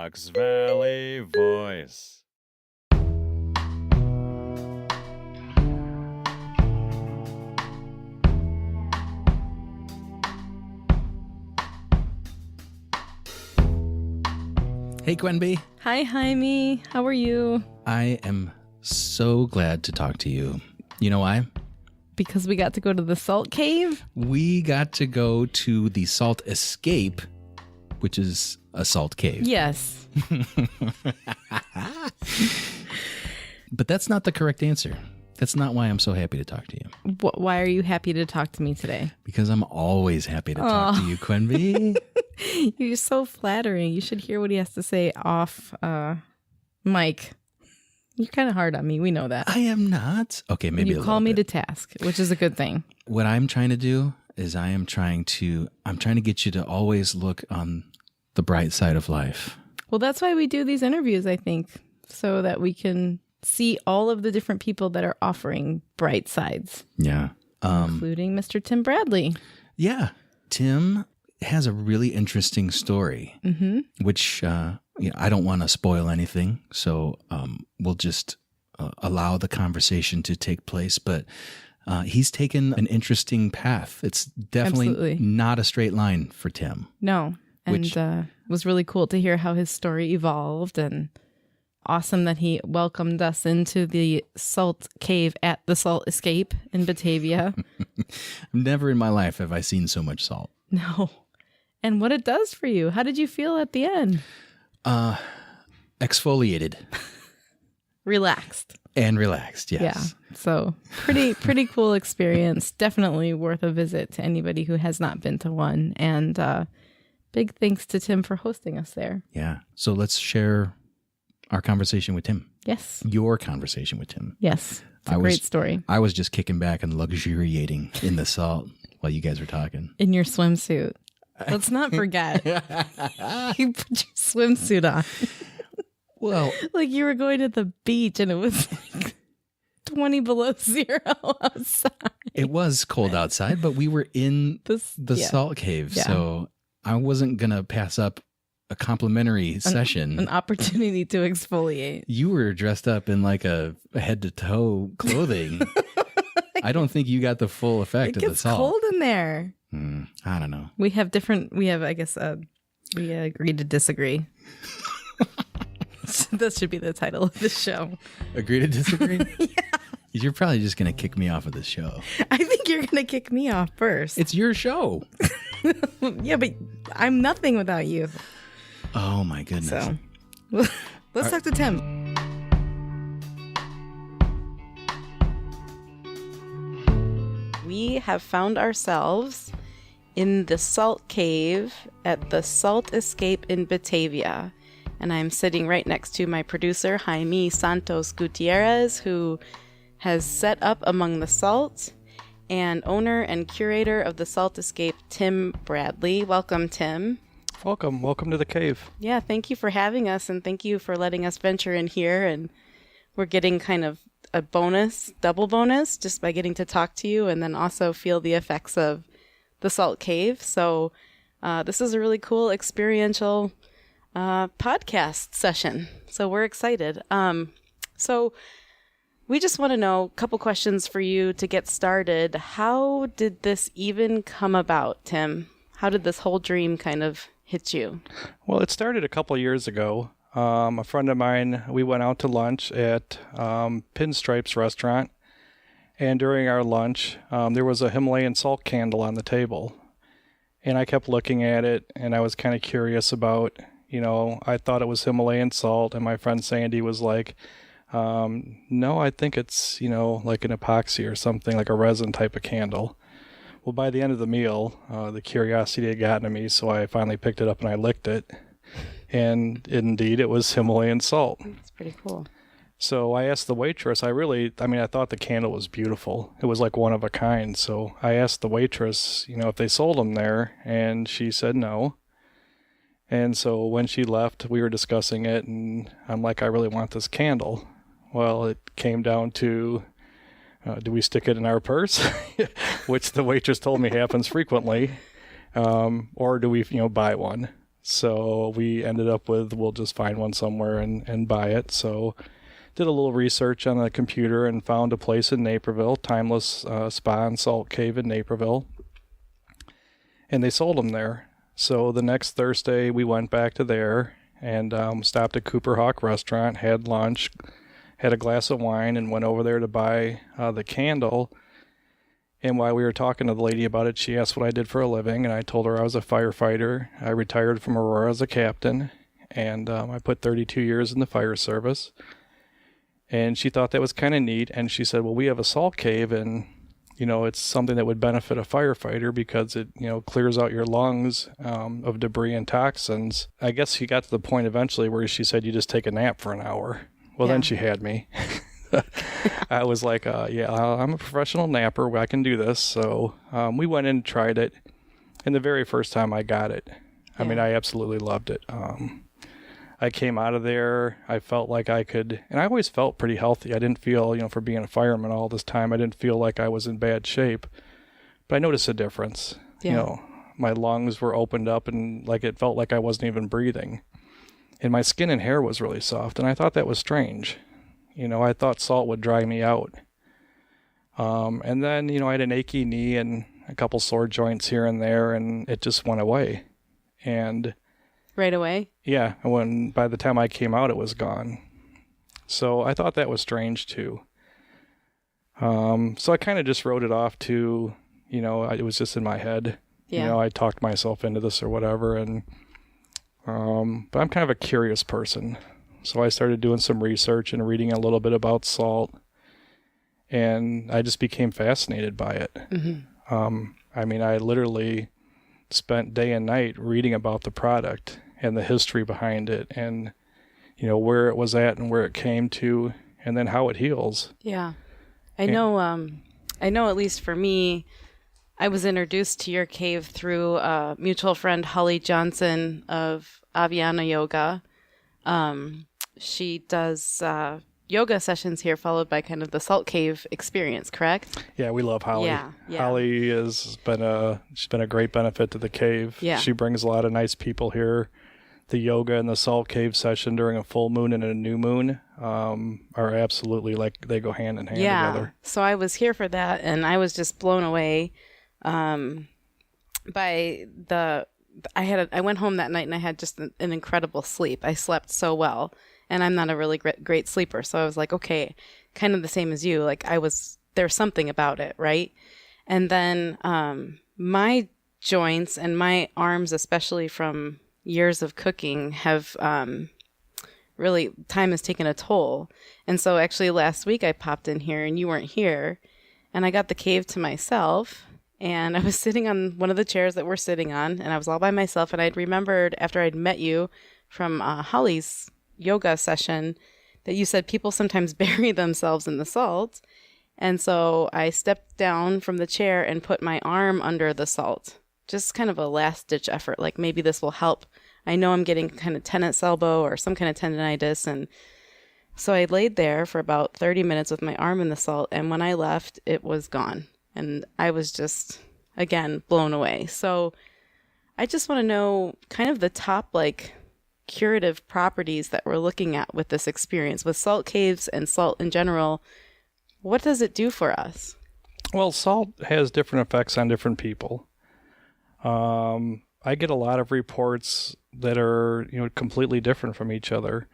Fox Valley Voice. Hey, Quenby. Hi, Jaime. How are you? I am so glad to talk to you. You know why? Because we got to go to the salt cave? We got to go to the Salt Escape, which is a salt cave. Yes. But that's not the correct answer. That's not why I'm so happy to talk to you. Why are you happy to talk to me today? Because I'm always happy to talk to you, Quenby. You're so flattering. You should hear what he has to say off mic. You're kind of hard on me. We know that. I am not. Okay, maybe you call me to task, which is a good thing. What I'm trying to do is I'm trying to get you to always look on the bright side of life. Well, that's why we do these interviews, I think, so that we can see all of the different people that are offering bright sides. Yeah. Including Mr. Tim Bradley. Yeah. Tim has a really interesting story, which I don't want to spoil anything, so we'll just allow the conversation to take place. But he's taken an interesting path. It's definitely Absolutely not a straight line for Tim. No, and it was really cool to hear how his story evolved, and awesome that he welcomed us into the salt cave at the Salt Escape in Batavia. Never in my life have I seen so much salt. No. And what it does for you. How did you feel at the end? Exfoliated. Relaxed. And relaxed, yes. Yeah. So pretty cool experience. Definitely worth a visit to anybody who has not been to one. And big thanks to Tim for hosting us there. Yeah. So let's share our conversation with Tim. Yes. Your conversation with Tim. Yes. It's a great story. I was just kicking back and luxuriating in the salt while you guys were talking. In your swimsuit. Let's not forget. You put your swimsuit on. Well, like you were going to the beach and it was like 20 below zero outside. It was cold outside, but we were in the salt cave. Yeah. So I wasn't going to pass up a complimentary session. An opportunity to exfoliate. You were dressed up in like a head to toe clothing. I don't think you got the full effect of the salt. It's cold in there. I don't know. We have, I guess, we agree to disagree. That should be the title of the show. Agree to disagree? Yeah. You're probably just going to kick me off of this show. I think you're going to kick me off first. It's your show. Yeah, but I'm nothing without you. Oh, my goodness. So, let's talk to Tim. We have found ourselves in the salt cave at the Salt Escape in Batavia. And I'm sitting right next to my producer, Jaime Santos Gutierrez, who has set up among the salt, and owner and curator of the Salt Escape, Tim Bradley. Welcome, Tim. Welcome to the cave. Yeah, thank you for having us, and thank you for letting us venture in here. And we're getting kind of a double bonus, just by getting to talk to you and then also feel the effects of the salt cave. So this is a really cool experiential podcast session. So we're excited. So we just want to know a couple questions for you to get started. How did this even come about, Tim? How did this whole dream kind of hit you? Well, it started a couple years ago. A friend of mine, we went out to lunch at Pinstripes restaurant, and during our lunch, there was a Himalayan salt candle on the table, and I kept looking at it, and I was kind of curious about, I thought it was Himalayan salt, and my friend Sandy was like, no, I think it's, like an epoxy or something, like a resin type of candle. Well, by the end of the meal, the curiosity had gotten to me, so I finally picked it up and I licked it. And indeed, it was Himalayan salt. That's pretty cool. So I asked the waitress, I thought the candle was beautiful. It was like one of a kind. So I asked the waitress, if they sold them there, and she said no. And so when she left, we were discussing it, and I'm like, I really want this candle. Well, it came down to, do we stick it in our purse? Which the waitress told me happens frequently. Or do we, buy one? So we ended up with, we'll just find one somewhere and buy it. So did a little research on the computer and found a place in Naperville, Timeless Spa and Salt Cave in Naperville. And they sold them there. So the next Thursday we went back to there and stopped at Cooper Hawk Restaurant, had lunch, had a glass of wine, and went over there to buy the candle. And while we were talking to the lady about it, she asked what I did for a living, and I told her I was a firefighter. I retired from Aurora as a captain, and I put 32 years in the fire service. And she thought that was kind of neat, and she said, well, we have a salt cave, and, you know, it's something that would benefit a firefighter because it, you know, clears out your lungs of debris and toxins. I guess she got to the point eventually where she said, you just take a nap for an hour. Well, then she had me. I was like, yeah, I'm a professional napper. I can do this. So we went in and tried it. And the very first time I got it, I mean, I absolutely loved it. I came out of there. I felt like I could, and I always felt pretty healthy. I didn't feel, you know, for being a fireman all this time, I didn't feel like I was in bad shape. But I noticed a difference. Yeah. You know, my lungs were opened up and like it felt like I wasn't even breathing. And my skin and hair was really soft. And I thought that was strange. You know, I thought salt would dry me out. And then, you know, I had an achy knee and a couple sore joints here and there, and it just went away. And right away? Yeah. By the time I came out, it was gone. So I thought that was strange too. So I kind of just wrote it off to, you know, it was just in my head. Yeah. You know, I talked myself into this or whatever. And, but I'm kind of a curious person. So I started doing some research and reading a little bit about salt, and I just became fascinated by it. Mm-hmm. I mean, I literally spent day and night reading about the product and the history behind it and, you know, where it was at and where it came to and then how it heals. Yeah. I know at least for me, I was introduced to your cave through a mutual friend, Holly Johnson of Aviana Yoga. She does yoga sessions here, followed by kind of the salt cave experience, correct? Yeah, we love Holly. Yeah. Holly she's been a great benefit to the cave. Yeah. She brings a lot of nice people here. The yoga and the salt cave session during a full moon and a new moon are absolutely like they go hand in hand together. So I was here for that, and I was just blown away by the. I went home that night and I had just an incredible sleep. I slept so well, and I'm not a really great sleeper. So I was like, okay, kind of the same as you. Like there's something about it, right? And then my joints and my arms, especially from years of cooking, have really, time has taken a toll. And so actually last week I popped in here and you weren't here, and I got the cave to myself. And I was sitting on one of the chairs that we're sitting on, and I was all by myself. And I'd remembered after I'd met you from Holly's yoga session that you said people sometimes bury themselves in the salt. And so I stepped down from the chair and put my arm under the salt. Just kind of a last-ditch effort, like maybe this will help. I know I'm getting kind of tennis elbow or some kind of tendinitis. And so I laid there for about 30 minutes with my arm in the salt. And when I left, it was gone. And I was just, again, blown away. So I just want to know kind of the top, like, curative properties that we're looking at with this experience. With salt caves and salt in general, what does it do for us? Well, salt has different effects on different people. I get a lot of reports that are, you know, completely different from each other.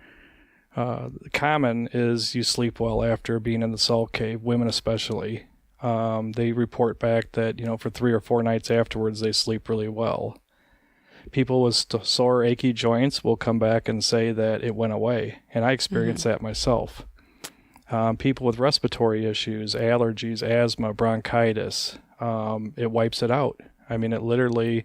Common is you sleep well after being in the salt cave, women especially. They report back that, you know, for 3 or 4 nights afterwards, they sleep really well. People with sore, achy joints will come back and say that it went away. And I experienced that myself. People with respiratory issues, allergies, asthma, bronchitis, it wipes it out. I mean, it literally,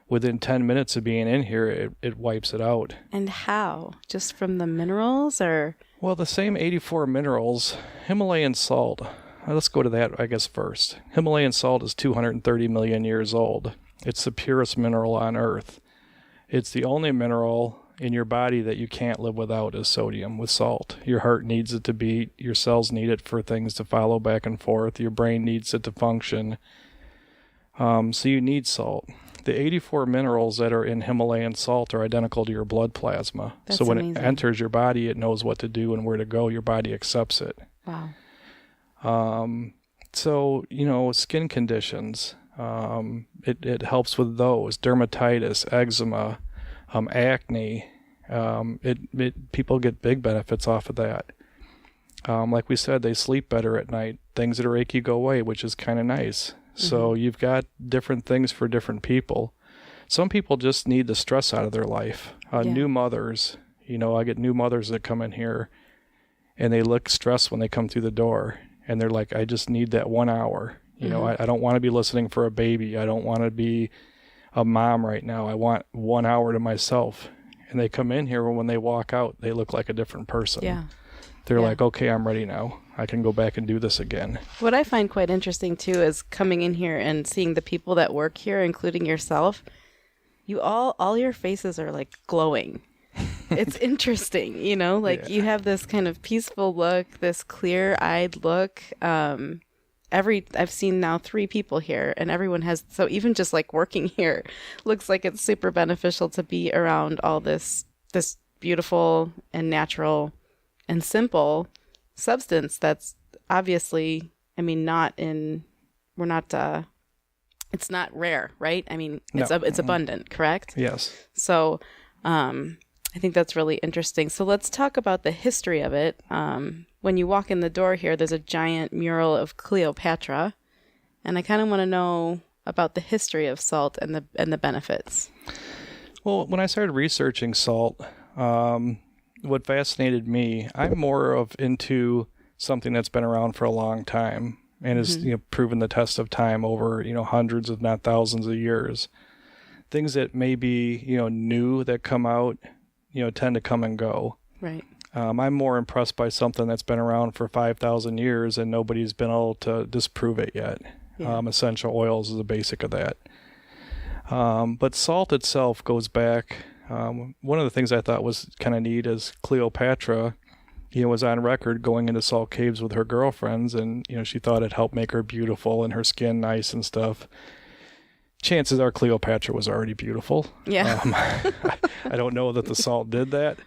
within 10 minutes of being in here, it wipes it out. And how? Just from the minerals or? Well, the same 84 minerals, Himalayan salt. Let's go to that, I guess, first. Himalayan salt is 230 million years old. It's the purest mineral on Earth. It's the only mineral in your body that you can't live without is sodium with salt. Your heart needs it to beat. Your cells need it for things to follow back and forth. Your brain needs it to function. So you need salt. the 84 minerals that are in Himalayan salt are identical to your blood plasma. That's so when amazing. it enters your body, it knows what to do and where to go. Your body accepts it. Wow. So, skin conditions, it helps with those. Dermatitis, eczema, acne. People get big benefits off of that. Like we said, they sleep better at night. Things that are achy go away, which is kind of nice. So you've got different things for different people. Some people just need the stress out of their life. New mothers, I get new mothers that come in here and they look stressed when they come through the door. And they're like, I just need that 1 hour. I don't want to be listening for a baby. I don't want to be a mom right now. I want 1 hour to myself. And they come in here, and when they walk out, they look like a different person. Yeah. They're like, okay, I'm ready now. I can go back and do this again. What I find quite interesting, too, is coming in here and seeing the people that work here, including yourself. You all your faces are like glowing. It's interesting, you have this kind of peaceful look, this clear-eyed look. I've seen now 3 people here, and everyone has, so even just like working here looks like it's super beneficial to be around all this beautiful and natural and simple substance that's obviously, it's not rare, right? It's abundant, correct? Yes. So, I think that's really interesting. So let's talk about the history of it. When you walk in the door here, there's a giant mural of Cleopatra, and I kind of want to know about the history of salt and the benefits. Well, when I started researching salt, what fascinated me, I'm more into something that's been around for a long time and has proven the test of time over hundreds, if not thousands of years. Things that may be new that come out tend to come and go. Right. I'm more impressed by something that's been around for 5,000 years and nobody's been able to disprove it yet. Yeah. Essential oils is the basic of that. But salt itself goes back. One of the things I thought was kind of neat is Cleopatra, was on record going into salt caves with her girlfriends, and she thought it helped make her beautiful and her skin nice and stuff. Chances are Cleopatra was already beautiful. Yeah. I don't know that the salt did that.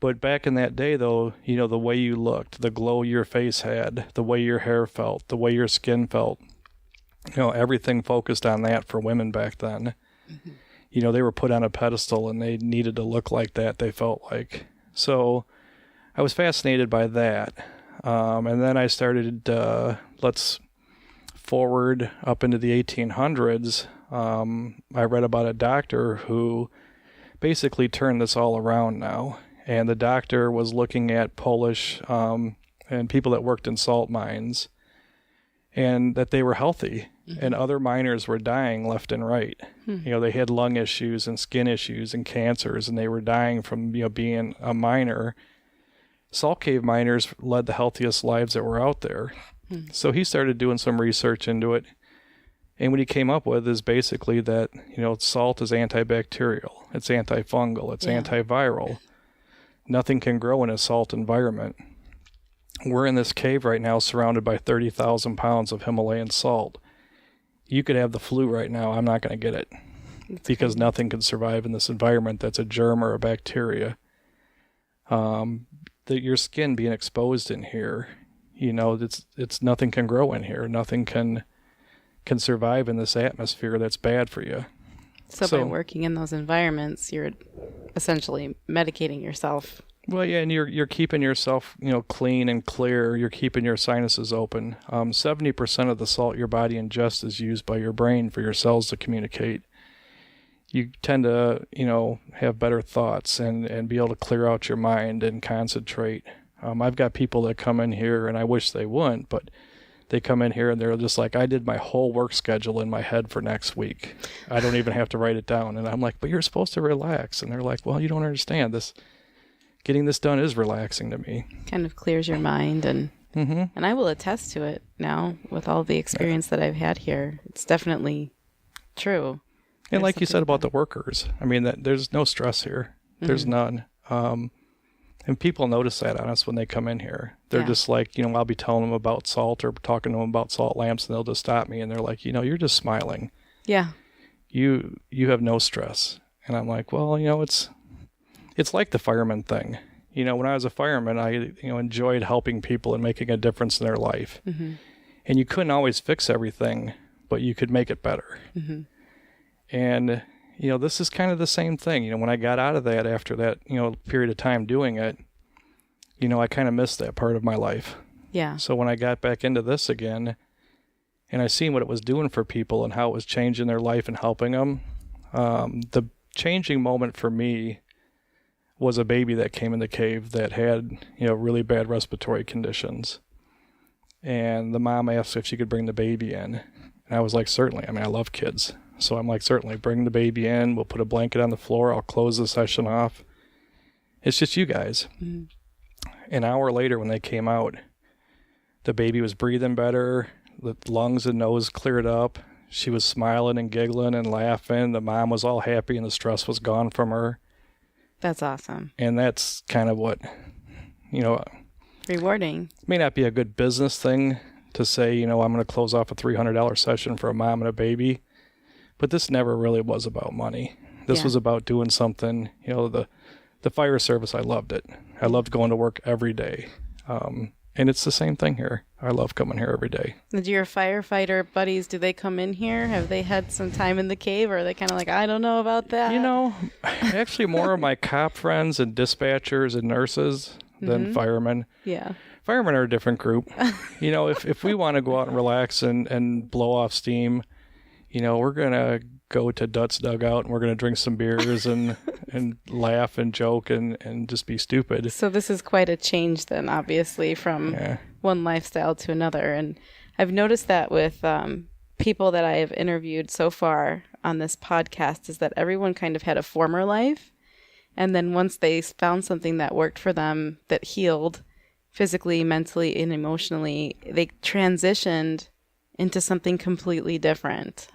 But back in that day, though, the way you looked, the glow your face had, the way your hair felt, the way your skin felt, everything focused on that for women back then. Mm-hmm. They were put on a pedestal and they needed to look like that, they felt like. So I was fascinated by that. And then I started, let's forward up into the 1800s. I read about a doctor who basically turned this all around now. And the doctor was looking at Polish and people that worked in salt mines and that they were healthy. Mm-hmm. And other miners were dying left and right. Mm-hmm. They had lung issues and skin issues and cancers, and they were dying from being a miner. Salt cave miners led the healthiest lives that were out there. Mm-hmm. So he started doing some research into it. And what he came up with is basically that, salt is antibacterial, it's antifungal, it's antiviral. Nothing can grow in a salt environment. We're in this cave right now surrounded by 30,000 pounds of Himalayan salt. You could have the flu right now. I'm not going to get it because nothing can survive in this environment that's a germ or a bacteria. Your skin being exposed in here, it's nothing can grow in here. Nothing can survive in this atmosphere that's bad for you. So by working in those environments, you're essentially medicating yourself. Well, yeah, and you're keeping yourself, clean and clear. You're keeping your sinuses open. 70% of the salt your body ingests is used by your brain for your cells to communicate. You tend to, have better thoughts and be able to clear out your mind and concentrate. I've got people that come in here, and I wish they wouldn't, but they come in here and they're just like, I did my whole work schedule in my head for next week. I don't even have to write it down. And I'm like, but you're supposed to relax. And they're like, well, you don't understand this. Getting this done is relaxing to me. Kind of clears your mind. And and I will attest to it now with all the experience that I've had here. It's definitely true. And like you said about the workers, there's no stress here. There's none. And people notice that on us when they come in here. They're just like, I'll be telling them about salt or talking to them about salt lamps, and they'll just stop me and they're like, you're just smiling. Yeah. you have no stress. And I'm like, well, it's like the fireman thing. When I was a fireman, I enjoyed helping people and making a difference in their life. Mm-hmm. And you couldn't always fix everything, but you could make it better. Mm-hmm. And this is kind of the same thing. When I got out of that after that period of time doing it, I kind of missed that part of my life. Yeah. So when I got back into this again, and I seen what it was doing for people and how it was changing their life and helping them, the changing moment for me was a baby that came in the cave that had, really bad respiratory conditions. And the mom asked if she could bring the baby in. And I was like, certainly. I love kids. So I'm like, certainly, bring the baby in. We'll put a blanket on the floor. I'll close the session off. It's just you guys. Mm-hmm. An hour later when they came out, the baby was breathing better. The lungs and nose cleared up. She was smiling and giggling and laughing. The mom was all happy and the stress was gone from her. That's awesome. And that's kind of what, rewarding. May not be a good business thing to say, I'm going to close off a $300 session for a mom and a baby. But this never really was about money. This was about doing something, the fire service, I loved it. I loved going to work every day. And it's the same thing here. I love coming here every day. Did your firefighter buddies, do they come in here? Have they had some time in the cave, or are they kind of like, I don't know about that? Actually more of my cop friends and dispatchers and nurses than firemen. Yeah. Firemen are a different group. If we want to go out and relax and blow off steam, we're going to go to Dut's dugout and we're going to drink some beers and laugh and joke and just be stupid. So this is quite a change then, obviously, from one lifestyle to another. And I've noticed that with people that I have interviewed so far on this podcast is that everyone kind of had a former life. And then once they found something that worked for them, that healed physically, mentally, and emotionally, they transitioned into something completely different.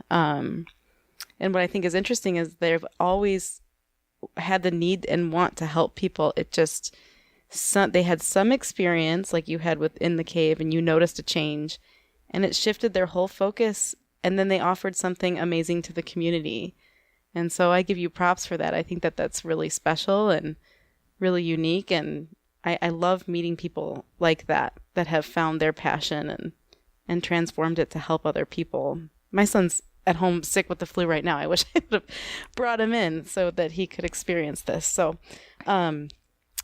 And what I think is interesting is they've always had the need and want to help people. It just, they had some experience like you had within the cave and you noticed a change and it shifted their whole focus. And then they offered something amazing to the community. And so I give you props for that. I think that that's really special and really unique. And I love meeting people like that have found their passion and transformed it to help other people. My son's at home sick with the flu right now. I wish I would have brought him in so that he could experience this. So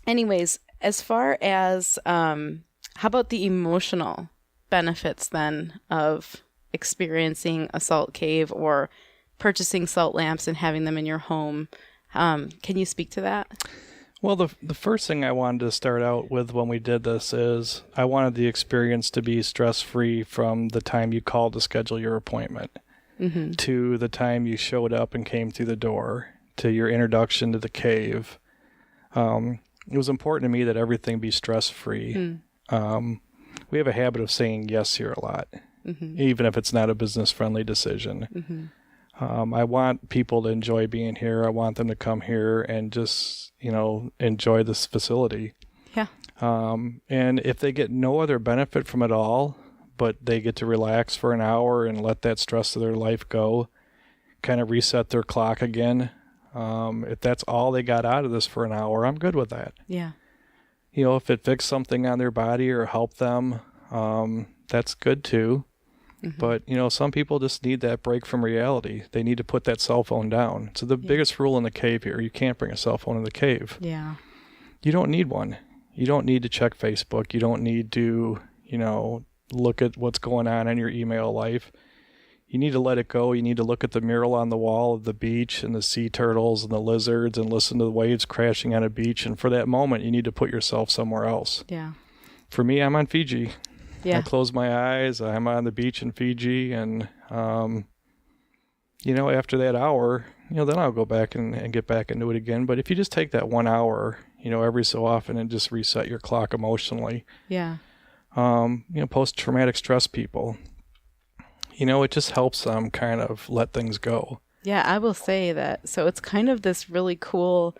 anyways, as far as how about the emotional benefits then of experiencing a salt cave or purchasing salt lamps and having them in your home? Can you speak to that? Well, the first thing I wanted to start out with when we did this is I wanted the experience to be stress-free from the time you called to schedule your appointment to the time you showed up and came through the door to your introduction to the cave. It was important to me that everything be stress-free. We have a habit of saying yes here a lot, even if it's not a business-friendly decision. I want people to enjoy being here. I want them to come here and just, enjoy this facility. Yeah. And if they get no other benefit from it all, but they get to relax for an hour and let that stress of their life go, kind of reset their clock again. If that's all they got out of this for an hour, I'm good with that. Yeah. If it fixed something on their body or helped them, that's good too. But, some people just need that break from reality. They need to put that cell phone down. So the biggest rule in the cave here, you can't bring a cell phone in the cave. Yeah. You don't need one. You don't need to check Facebook. You don't need to, look at what's going on in your email life. You need to let it go. You need to look at the mural on the wall of the beach and the sea turtles and the lizards and listen to the waves crashing on a beach. And for that moment, you need to put yourself somewhere else. Yeah. For me, I'm on Fiji. Yeah. I close my eyes. I'm on the beach in Fiji. And, after that hour, then I'll go back and get back and do it again. But if you just take that 1 hour, every so often and just reset your clock emotionally. Yeah. Post-traumatic stress people, it just helps them kind of let things go. Yeah, I will say that. So it's kind of this really cool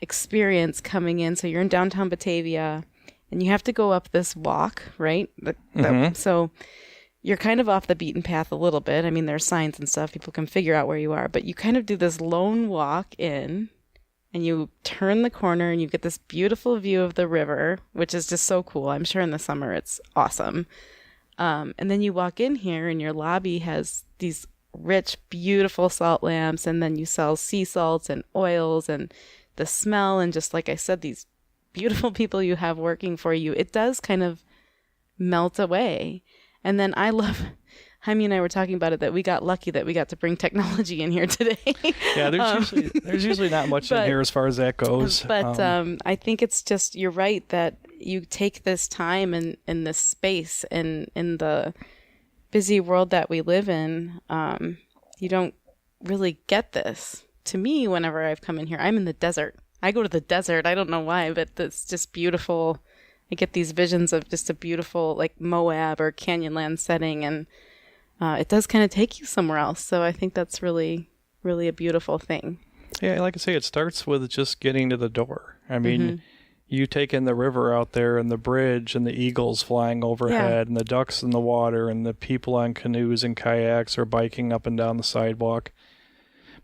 experience coming in. So you're in downtown Batavia and you have to go up this walk, right? So you're kind of off the beaten path a little bit. I mean, there's signs and stuff. People can figure out where you are. But you kind of do this lone walk in, and you turn the corner, and you get this beautiful view of the river, which is just so cool. I'm sure in the summer it's awesome. And then you walk in here, and your lobby has these rich, beautiful salt lamps, and then you sell sea salts and oils, and the smell, and just like I said, these beautiful people you have working for you. It does kind of melt away. And then Jaime and I were talking about it, that we got lucky that we got to bring technology in here today. Yeah, there's usually not much in here as far as that goes. But I think it's just, you're right, that you take this time and in this space and in the busy world that we live in, you don't really get this. To me, whenever I've come in here, I'm in the desert. I go to the desert. I don't know why, but it's just beautiful. I get these visions of just a beautiful, like, Moab or Canyonland setting, and it does kind of take you somewhere else. So I think that's really, really a beautiful thing. Yeah, like I say, it starts with just getting to the door. I mean, you take in the river out there and the bridge and the eagles flying overhead and the ducks in the water and the people on canoes and kayaks or biking up and down the sidewalk.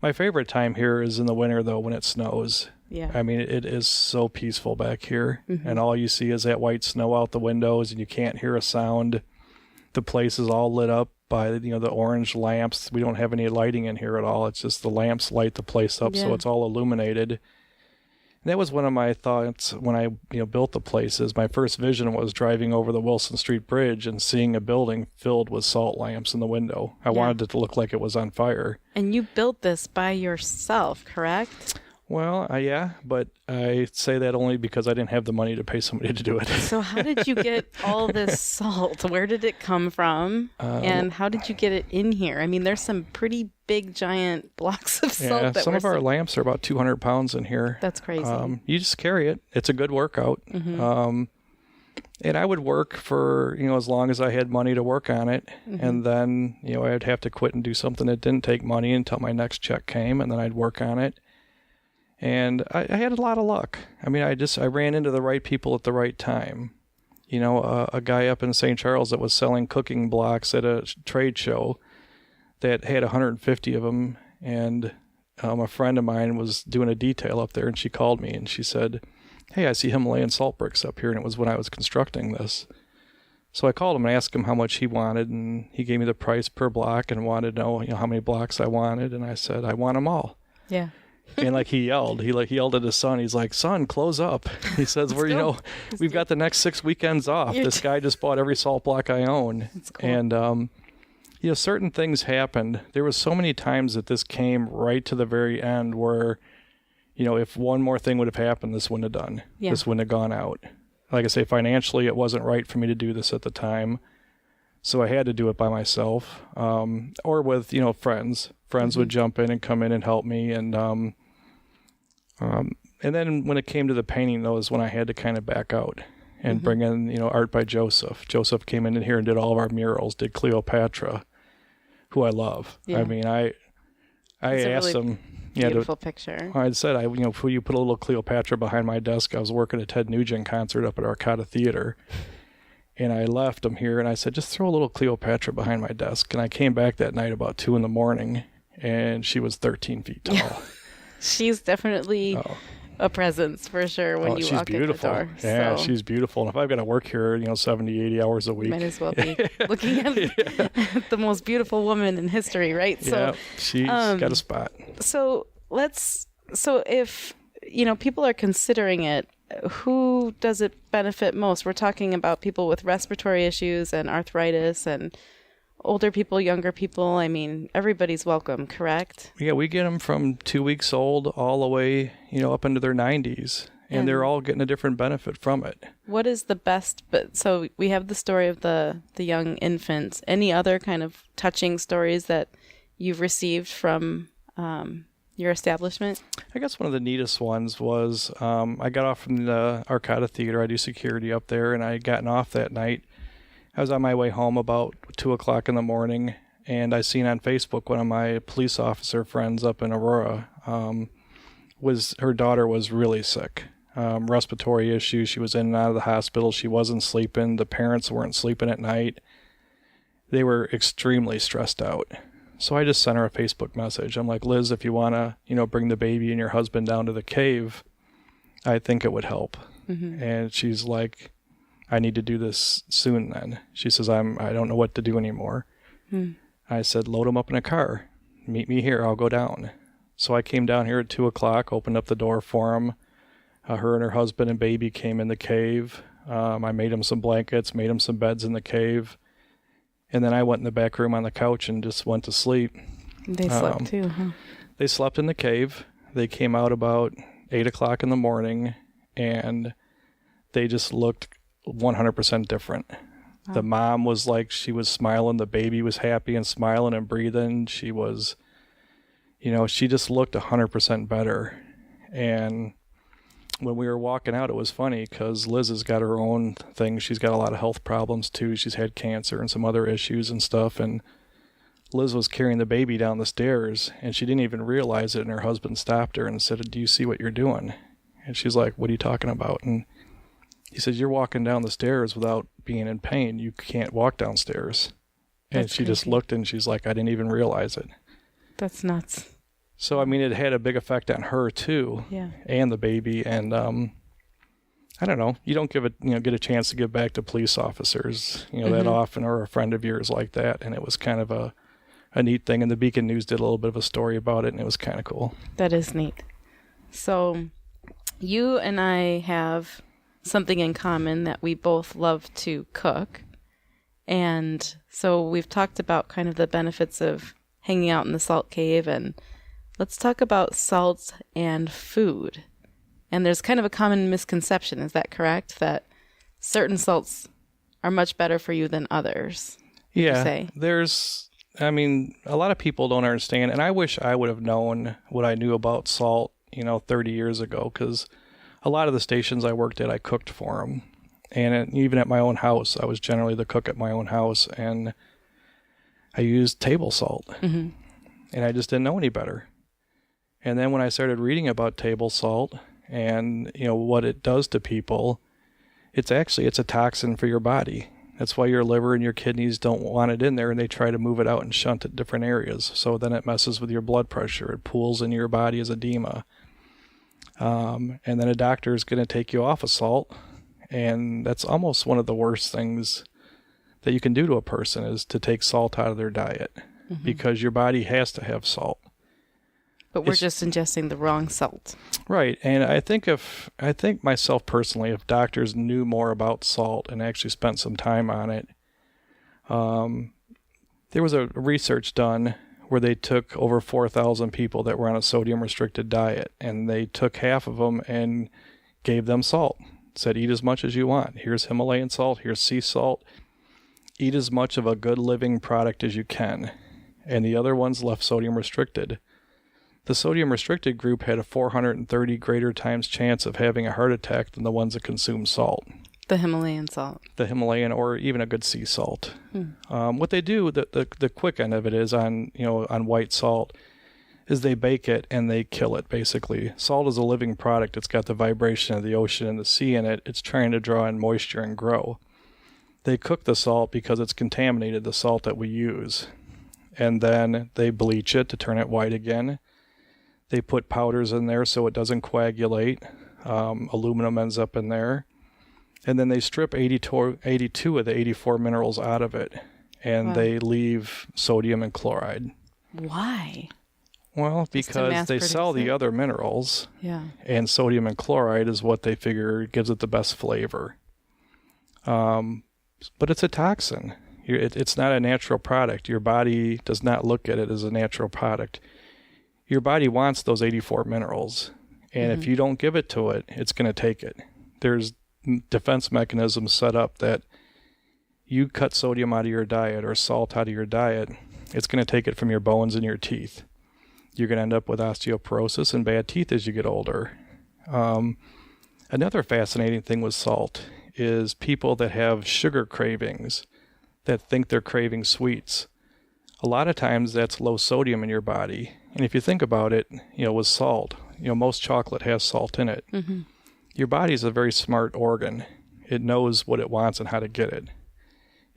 My favorite time here is in the winter, though, when it snows. Yeah. I mean, it is so peaceful back here. And all you see is that white snow out the windows, and you can't hear a sound. The place is all lit up by, the orange lamps. We don't have any lighting in here at all. It's just the lamps light the place up, so it's all illuminated. And that was one of my thoughts when I built the place. Is my first vision was driving over the Wilson Street Bridge and seeing a building filled with salt lamps in the window. I wanted it to look like it was on fire. And you built this by yourself, correct? Well, yeah, but I say that only because I didn't have the money to pay somebody to do it. So how did you get all this salt? Where did it come from? And how did you get it in here? I mean, there's some pretty big, giant blocks of salt. Yeah, some of our lamps are about 200 pounds in here. That's crazy. You just carry it. It's a good workout. And I would work for, as long as I had money to work on it. And then, I'd have to quit and do something that didn't take money until my next check came, and then I'd work on it. And I had a lot of luck. I mean, I ran into the right people at the right time. A guy up in St. Charles that was selling cooking blocks at a trade show that had 150 of them. And a friend of mine was doing a detail up there, and she called me and she said, "Hey, I see Himalayan salt bricks up here." And it was when I was constructing this. So I called him and asked him how much he wanted, and he gave me the price per block and wanted to know, how many blocks I wanted. And I said, "I want them all." Yeah. And he yelled at his son. He's like, "Son, close up." He says, we've got the next 6 weekends off. This guy just bought every salt block I own. That's cool. And, certain things happened. There was so many times that this came right to the very end where, if one more thing would have happened, this wouldn't have done. Yeah. This wouldn't have gone out. Like I say, financially, it wasn't right for me to do this at the time. So I had to do it by myself, or with, friends. Friends would jump in and come in and help me. And then when it came to the painting, though, is when I had to kind of back out and bring in, art by Joseph. Joseph came in here and did all of our murals, did Cleopatra, who I love. Yeah. I mean, I asked him. Beautiful picture. I said, will you put a little Cleopatra behind my desk? I was working a Ted Nugent concert up at Arcata Theater. And I left him here, and I said, just throw a little Cleopatra behind my desk. And I came back that night about 2 a.m, and she was 13 feet tall. She's definitely a presence for sure when you walk in the door. Yeah, so. She's beautiful. And if I've got to work here, 70, 80 hours a week. Might as well be looking at the most beautiful woman in history, right? Yeah, she's got a spot. So if, people are considering it, who does it benefit most? We're talking about people with respiratory issues and arthritis and older people, younger people. I mean, everybody's welcome, correct? Yeah, we get them from 2 weeks old all the way, up into their 90s. And they're all getting a different benefit from it. What is the best? So we have the story of the young infants. Any other kind of touching stories that you've received from your establishment? I guess one of the neatest ones was I got off from the Arcata Theater. I do security up there, and I had gotten off that night. I was on my way home about 2 o'clock in the morning, and I seen on Facebook one of my police officer friends up in Aurora. Her daughter was really sick, respiratory issues. She was in and out of the hospital. She wasn't sleeping. The parents weren't sleeping at night. they were extremely stressed out. So I just sent her a Facebook message. I'm like, Liz, if you want to, bring the baby and your husband down to the cave, I think it would help. Mm-hmm. And she's like, I need to do this soon then. She says, I don't know what to do anymore. I said, load them up in a car. Meet me here. I'll go down. So I came down here at 2:00, opened up the door for them. Her and her husband and baby came in the cave. I made them some blankets, made them some beds in the cave. And then I went in the back room on the couch and just went to sleep. They slept too, huh? They slept in the cave. They came out about 8:00 in the morning, and they just looked 100% different. Wow. The mom was like, she was smiling. The baby was happy and smiling and breathing. She was, she just looked 100% better. And when we were walking out, it was funny because Liz has got her own thing. She's got a lot of health problems too. She's had cancer and some other issues and stuff. And Liz was carrying the baby down the stairs, and she didn't even realize it. And her husband stopped her and said, do you see what you're doing? And she's like, what are you talking about? And he says, you're walking down the stairs without being in pain. You can't walk downstairs. And That's she crazy. Just looked, and she's like, I didn't even realize it. That's nuts. So, I mean, it had a big effect on her too. Yeah. And the baby. And I don't know. You don't get a chance to give back to police officers, that often, or a friend of yours like that. And it was kind of a neat thing. And the Beacon News did a little bit of a story about it, and it was kind of cool. That is neat. So you and I have something in common, that we both love to cook. And so we've talked about kind of the benefits of hanging out in the salt cave, and let's talk about salt and food. And there's kind of a common misconception, is that correct? That certain salts are much better for you than others. Yeah, say? A lot of people don't understand, and I wish I would have known what I knew about salt, 30 years ago, because a lot of the stations I worked at, I cooked for them. And even at my own house, I was generally the cook at my own house, and I used table salt. Mm-hmm. And I just didn't know any better. And then when I started reading about table salt and, what it does to people, it's a toxin for your body. That's why your liver and your kidneys don't want it in there, and they try to move it out and shunt it different areas. So then it messes with your blood pressure. It pools into your body as edema. And then a doctor is going to take you off of salt. And that's almost one of the worst things that you can do to a person, is to take salt out of their diet, because your body has to have salt. But we're just ingesting the wrong salt. Right. And I think myself personally, if doctors knew more about salt and actually spent some time on it, there was a research done where they took over 4,000 people that were on a sodium restricted diet, and they took half of them and gave them salt. Said, eat as much as you want. Here's Himalayan salt. Here's sea salt. Eat as much of a good living product as you can. And the other ones left sodium restricted. The sodium restricted group had a 430 greater times chance of having a heart attack than the ones that consume salt. The Himalayan salt. The Himalayan, or even a good sea salt. What they do, the quick end of it is on white salt, is they bake it and they kill it, basically. Salt is a living product. It's got the vibration of the ocean and the sea in it. It's trying to draw in moisture and grow. They cook the salt because it's contaminated, the salt that we use. And then they bleach it to turn it white again. They put powders in there so it doesn't coagulate. Aluminum ends up in there. And then they strip 82 of the 84 minerals out of it. And they leave sodium and chloride. Why? Well, because they sell the other minerals. Yeah. And sodium and chloride is what they figure gives it the best flavor. But it's a toxin. It's not a natural product. Your body does not look at it as a natural product. Your body wants those 84 minerals. And if you don't give it to it, it's going to take it. There's defense mechanisms set up that you cut sodium out of your diet or salt out of your diet, it's going to take it from your bones and your teeth. You're going to end up with osteoporosis and bad teeth as you get older. Another fascinating thing with salt is people that have sugar cravings, that think they're craving sweets. A lot of times that's low sodium in your body. And if you think about it, with salt, most chocolate has salt in it. Mm-hmm. Your body is a very smart organ. It knows what it wants and how to get it.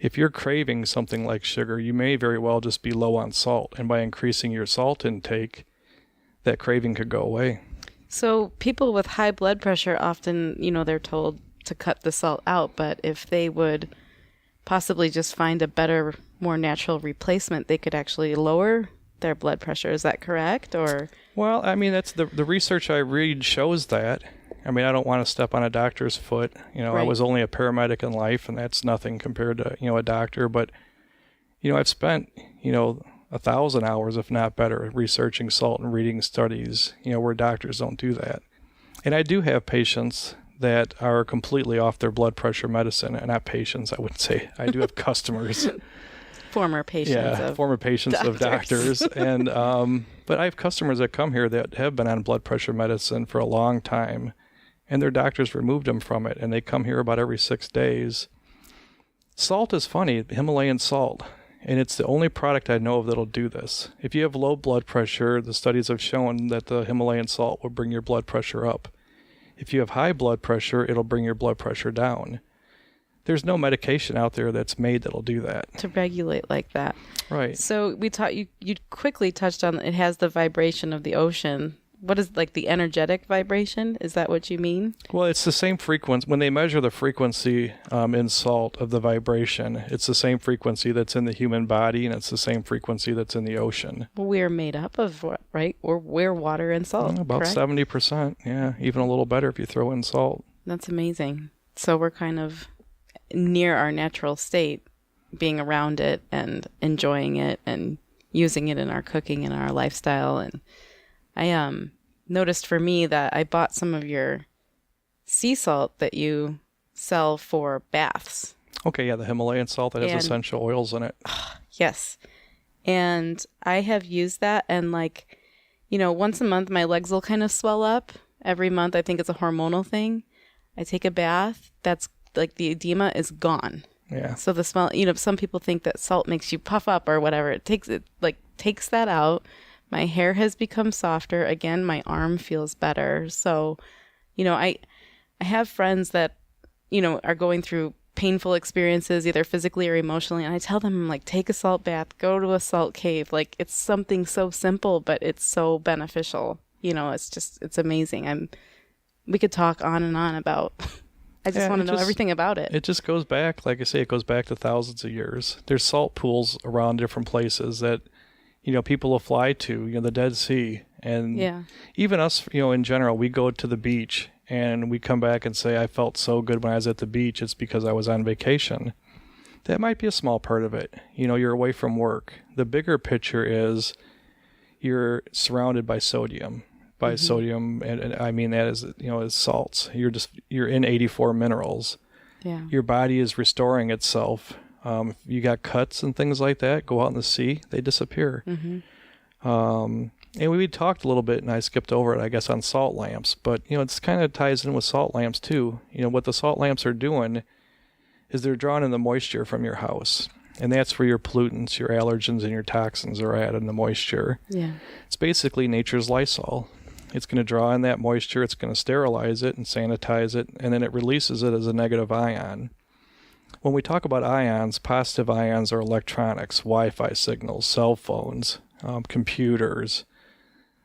if you're craving something like sugar, you may very well just be low on salt. And by increasing your salt intake, that craving could go away. So people with high blood pressure often, they're told to cut the salt out, but if they would possibly just find a better, more natural replacement, they could actually lower their blood pressure. Is that correct? Or Well, I mean, that's the research I read shows that. I mean, I don't want to step on a doctor's foot. I Right. was only a paramedic in life, and that's nothing compared to, a doctor. But, I've spent, 1,000 hours, if not better, researching salt and reading studies, where doctors don't do that. And I do have patients that are completely off their blood pressure medicine. And not patients, I wouldn't say. I do have customers. former patients of former patients of doctors. And but I have customers that come here that have been on blood pressure medicine for a long time, and their doctors removed them from it, and they come here about every 6 days. Salt is funny, Himalayan salt, and it's the only product I know of that'll do this. If you have low blood pressure, the studies have shown that the Himalayan salt will bring your blood pressure up. If you have high blood pressure, it'll bring your blood pressure down. There's no medication out there that's made that'll do that. to regulate like that. Right. So we taught you quickly touched on it has the vibration of the ocean. What is like the energetic vibration? Is that what you mean? Well, it's the same frequency. When they measure the frequency in salt of the vibration, it's the same frequency that's in the human body, and it's the same frequency that's in the ocean. Well, we're made up of what, right? Or we're water and salt. About correct? 70%. Yeah, even a little better if you throw in salt. That's amazing. So we're kind of near our natural state, being around it and enjoying it and using it in our cooking and our lifestyle. And I noticed for me that I bought some of your sea salt that you sell for baths. Okay, yeah, the Himalayan salt that has And- essential oils in it. Yes. And I have used that, and once a month my legs will kind of swell up. Every month, I think it's a hormonal thing. I take a bath, that's like the edema is gone. Yeah. So the smell, some people think that salt makes you puff up or whatever. It takes that out. My hair has become softer. Again, my arm feels better. So, I have friends that, are going through painful experiences, either physically or emotionally. And I tell them, like, take a salt bath, go to a salt cave. Like, it's something so simple, but it's so beneficial. It's amazing. We could talk on and on about, I just want to know everything about it. It just goes back, like I say, it goes back to thousands of years. There's salt pools around different places that, people will fly to, the Dead Sea. And Yeah. even us, in general, we go to the beach and we come back and say, I felt so good when I was at the beach. It's because I was on vacation. That might be a small part of it. You're away from work. The bigger picture is you're surrounded by sodium. By sodium, and I mean that as salts. You're in 84 minerals. Yeah. Your body is restoring itself. If you got cuts and things like that, go out in the sea, they disappear. And we talked a little bit, and I skipped over it, I guess, on salt lamps. But, it's kind of ties in with salt lamps, too. What the salt lamps are doing is they're drawing in the moisture from your house. And that's where your pollutants, your allergens, and your toxins are at in the moisture. Yeah. It's basically nature's Lysol. It's going to draw in that moisture, it's going to sterilize it and sanitize it, and then it releases it as a negative ion. When we talk about ions, positive ions are electronics, Wi-Fi signals, cell phones, computers.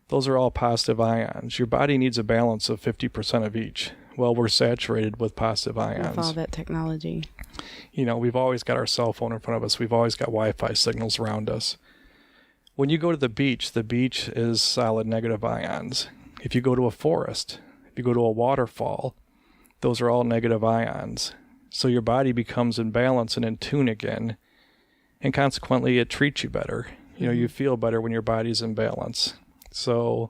Those are all positive ions. Your body needs a balance of 50% of each. Well, we're saturated with positive ions. With all that technology. We've always got our cell phone in front of us. We've always got Wi-Fi signals around us. When you go to the beach is solid negative ions. If you go to a forest, if you go to a waterfall, those are all negative ions. So your body becomes in balance and in tune again, and consequently it treats you better. You feel better when your body's in balance. So,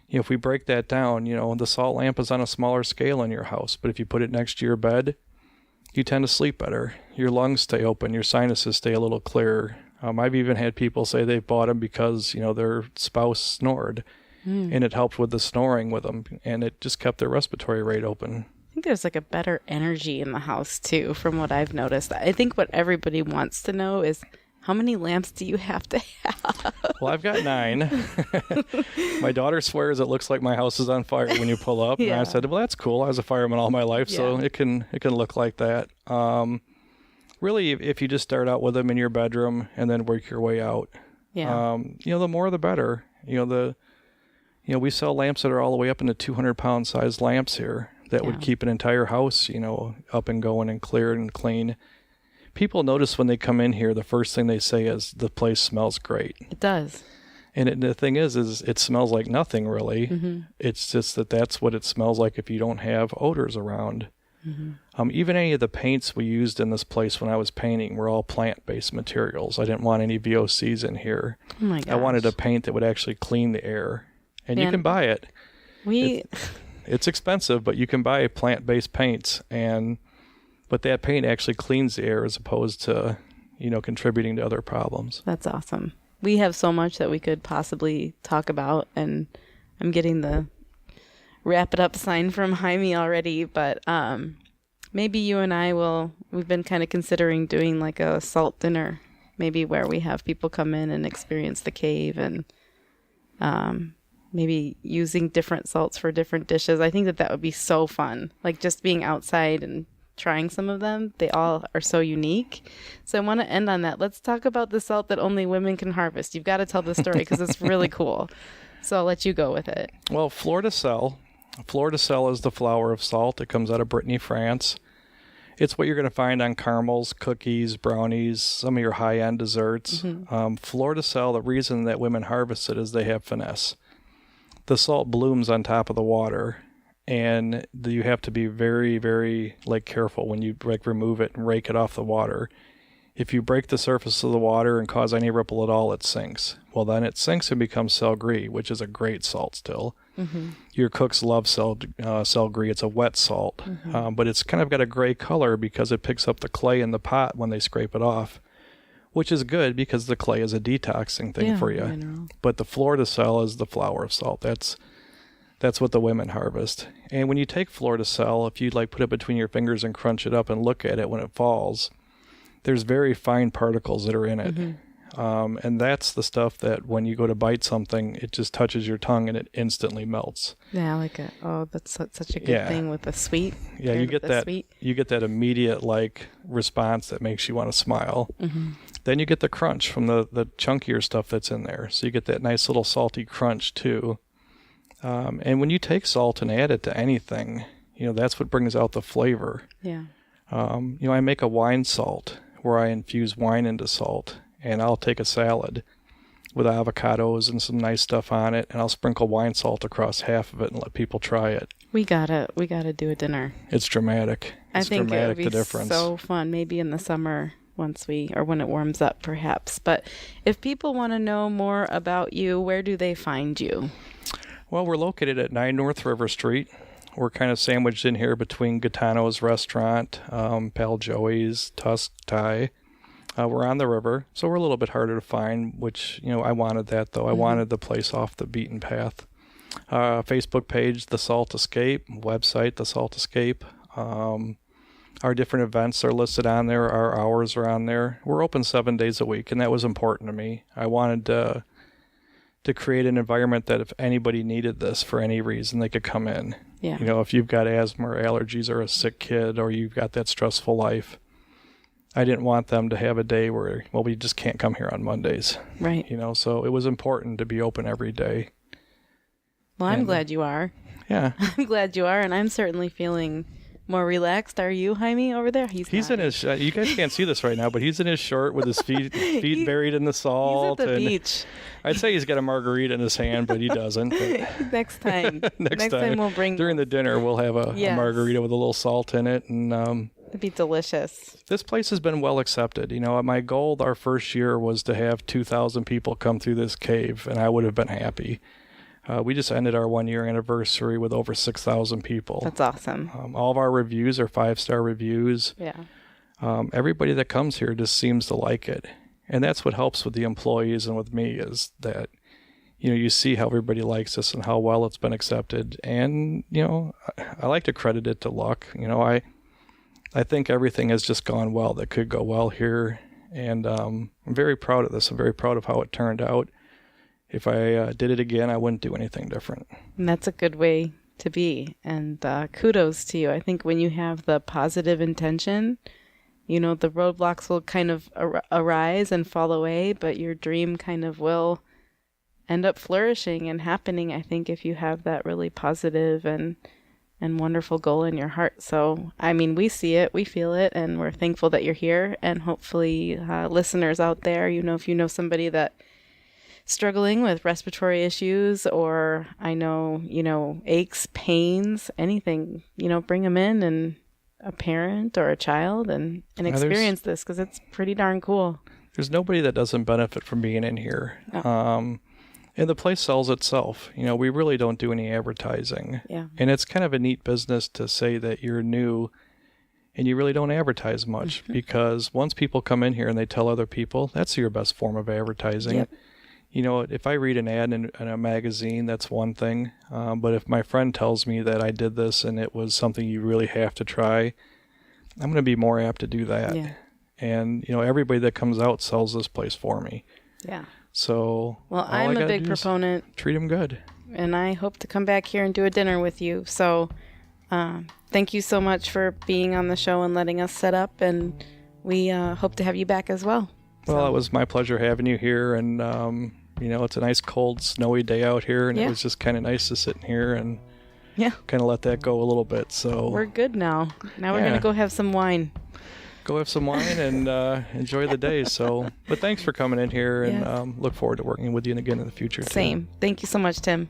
if we break that down, the salt lamp is on a smaller scale in your house, but if you put it next to your bed, you tend to sleep better. Your lungs stay open, your sinuses stay a little clearer. I've even had people say they bought them because, their spouse snored, and it helped with the snoring with them, and it just kept their respiratory rate open. I think there's like a better energy in the house too, from what I've noticed. I think what everybody wants to know is how many lamps do you have to have? Well, I've got 9. My daughter swears it looks like my house is on fire when you pull up. Yeah. And I said, well, that's cool. I was a fireman all my life, so Yeah. it can look like that. really, if you just start out with them in your bedroom and then work your way out, Yeah. the more the better. We sell lamps that are all the way up into 200-pound sized lamps here that would keep an entire house, up and going and clear and clean. People notice when they come in here, the first thing they say is the place smells great. It does. And the thing is it smells like nothing really. Mm-hmm. It's just that's what it smells like if you don't have odors around. Mm-hmm. Even any of the paints we used in this place when I was painting were all plant-based materials. I didn't want any VOCs in here. Oh my gosh. I wanted a paint that would actually clean the air. And you can buy it. It's expensive, but you can buy plant-based paints, but that paint actually cleans the air as opposed to, contributing to other problems. That's awesome. We have so much that we could possibly talk about, and I'm getting the wrap it up sign from Jaime already, but maybe you and we've been kind of considering doing like a salt dinner, maybe where we have people come in and experience the cave, and maybe using different salts for different dishes. I think that would be so fun. Like just being outside and trying some of them. They all are so unique. So I want to end on that. Let's talk about the salt that only women can harvest. You've got to tell the story because it's really cool. So I'll let you go with it. Well, fleur de sel. Fleur de sel is the flower of salt. It comes out of Brittany, France. It's what you're going to find on caramels, cookies, brownies, some of your high-end desserts. Mm-hmm. Fleur de sel, the reason that women harvest it is they have finesse. The salt blooms on top of the water, and you have to be very, very careful when you remove it and rake it off the water. If you break the surface of the water and cause any ripple at all, it sinks. Well, then it sinks and becomes sel gris, which is a great salt still. Mm-hmm. Your cooks love sel gris. It's a wet salt, mm-hmm. But it's kind of got a gray color because it picks up the clay in the pot when they scrape it off, which is good because the clay is a detoxing thing for you. Mineral. But the fleur de sel is the flower of salt. That's what the women harvest. And when you take fleur de sel, if you put it between your fingers and crunch it up and look at it when it falls, there's very fine particles that are in it. Mm-hmm. And that's the stuff that when you go to bite something, it just touches your tongue and it instantly melts. Yeah, I like it. Oh, that's such a good thing with the sweet. Yeah, you get that. Sweet. You get that immediate response that makes you want to smile. Mm-hmm. Then you get the crunch from the chunkier stuff that's in there. So you get that nice little salty crunch too. And when you take salt and add it to anything, that's what brings out the flavor. Yeah. I make a wine salt where I infuse wine into salt, and I'll take a salad with avocados and some nice stuff on it, and I'll sprinkle wine salt across half of it and let people try it. We gotta do a dinner. It's dramatic. I think it would be so fun. Maybe in the summer when it warms up, perhaps. But if people want to know more about you, where do they find you? Well, we're located at 9 North River Street. We're kind of sandwiched in here between Gaetano's Restaurant, Pal Joey's, Tusk, Thai. We're on the river, so we're a little bit harder to find, which, I wanted that, though. Mm-hmm. I wanted the place off the beaten path. Facebook page, The Salt Escape, website, The Salt Escape. Our different events are listed on there. Our hours are on there. We're open 7 days a week, and that was important to me. I wanted to create an environment that if anybody needed this for any reason, they could come in. Yeah. If you've got asthma or allergies or a sick kid or you've got that stressful life, I didn't want them to have a day where, we just can't come here on Mondays. Right. So it was important to be open every day. Well, I'm glad you are. Yeah. I'm glad you are, and I'm certainly feeling more relaxed. Are you, Jaime, over there? He's in his. You guys can't see this right now, but he's in his short with his feet buried in the salt. He's at the beach. I'd say he's got a margarita in his hand, but he doesn't. But next time. Next time we'll bring. During the dinner, we'll have a margarita with a little salt in it, and it'd be delicious. This place has been well accepted. My goal our first year was to have 2,000 people come through this cave, and I would have been happy. We just ended our 1-year anniversary with over 6,000 people. That's awesome. All of our reviews are 5-star reviews. Yeah. Everybody that comes here just seems to like it. And that's what helps with the employees and with me is that, you see how everybody likes us and how well it's been accepted. And, I like to credit it to luck. I think everything has just gone well that could go well here. And I'm very proud of this. I'm very proud of how it turned out. If I did it again, I wouldn't do anything different. And that's a good way to be. And kudos to you. I think when you have the positive intention the roadblocks will kind of arise and fall away, but your dream kind of will end up flourishing and happening, I think, if you have that really positive and wonderful goal in your heart. So, I mean, we see it, we feel it, and we're thankful that you're here. And hopefully listeners out there, if you know somebody that struggling with respiratory issues, or I know, aches, pains, anything, bring them in, and a parent or a child and experience this, because it's pretty darn cool. There's nobody that doesn't benefit from being in here. Oh. And the place sells itself. We really don't do any advertising. Yeah. And it's kind of a neat business to say that you're new and you really don't advertise much, because once people come in here and they tell other people, that's your best form of advertising. Yep. If I read an ad in a magazine, that's one thing. But if my friend tells me that I did this and it was something you really have to try, I'm going to be more apt to do that. Yeah. And, everybody that comes out sells this place for me. Yeah. So, well, I'm a big proponent. Treat them good. And I hope to come back here and do a dinner with you. So, thank you so much for being on the show and letting us set up. And we hope to have you back as well. Well, it was my pleasure having you here. And, it's a nice, cold, snowy day out here. And it was just kind of nice to sit in here and kind of let that go a little bit. So we're good now. Now we're going to go have some wine. Go have some wine and enjoy the day. But thanks for coming in here, and look forward to working with you again in the future. Same. Thank you so much, Tim.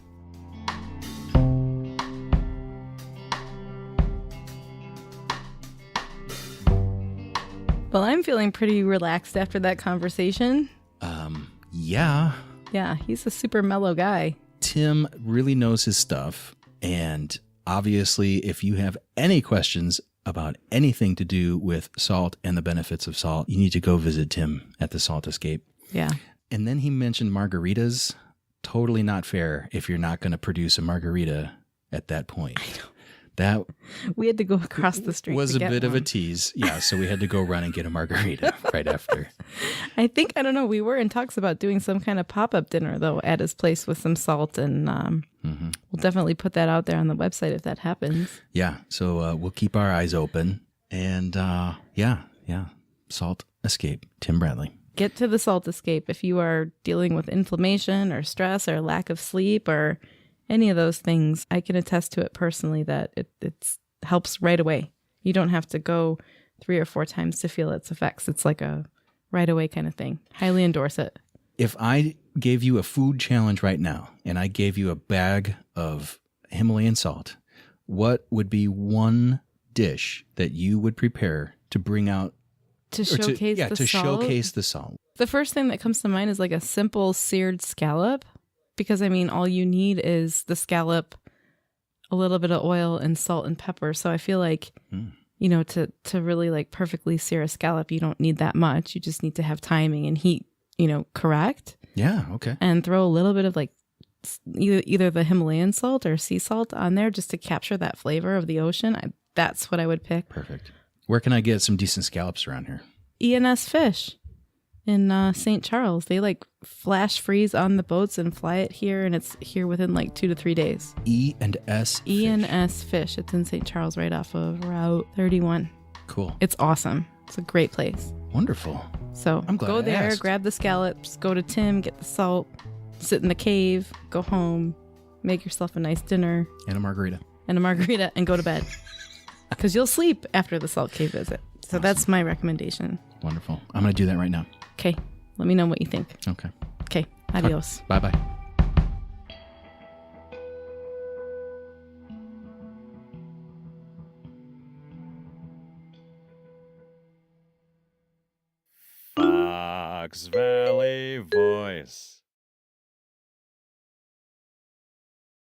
Well, I'm feeling pretty relaxed after that conversation. Yeah. Yeah, he's a super mellow guy. Tim really knows his stuff. And obviously, if you have any questions about anything to do with salt and the benefits of salt, you need to go visit Tim at the Salt Escape. Yeah. And then he mentioned margaritas. Totally not fair if you're not going to produce a margarita at that point. I know. That we had to go across the street. Was to a get bit one. of a tease. Yeah, so we had to go run and get a margarita right after. I don't know, we were in talks about doing some kind of pop-up dinner, though, at his place with some salt, and we'll definitely put that out there on the website if that happens. Yeah, so we'll keep our eyes open. And Salt Escape, Tim Bradley. Get to the Salt Escape if you are dealing with inflammation or stress or lack of sleep or any of those things. I can attest to it personally that it helps right away. You don't have to go 3 or 4 times to feel its effects. It's like a right away kind of thing. Highly endorse it. If I gave you a food challenge right now and I gave you a bag of Himalayan salt, what would be one dish that you would prepare to bring out to showcase the salt? Showcase the salt. The first thing that comes to mind is like a simple seared scallop. Because, all you need is the scallop, a little bit of oil, and salt and pepper. So I feel like, to really like perfectly sear a scallop, you don't need that much. You just need to have timing and heat, correct. Yeah, okay. And throw a little bit of like either the Himalayan salt or sea salt on there just to capture that flavor of the ocean. That's what I would pick. Perfect. Where can I get some decent scallops around here? ENS Fish in St. Charles. They like flash freeze on the boats and fly it here, and it's here within like 2 to 3 days. E&S Fish. E&S Fish. It's in St. Charles right off of Route 31. Cool. It's awesome. It's a great place. Wonderful. So I'm glad go I there, asked. grab the scallops, go to Tim, get the salt, sit in the cave, go home, make yourself a nice dinner. And a margarita. And go to bed. Because you'll sleep after the salt cave visit. So That's my recommendation. Wonderful. I'm going to do that right now. Okay. Let me know what you think. Okay. Okay. Adios. Bye-bye. Fox Valley Voice.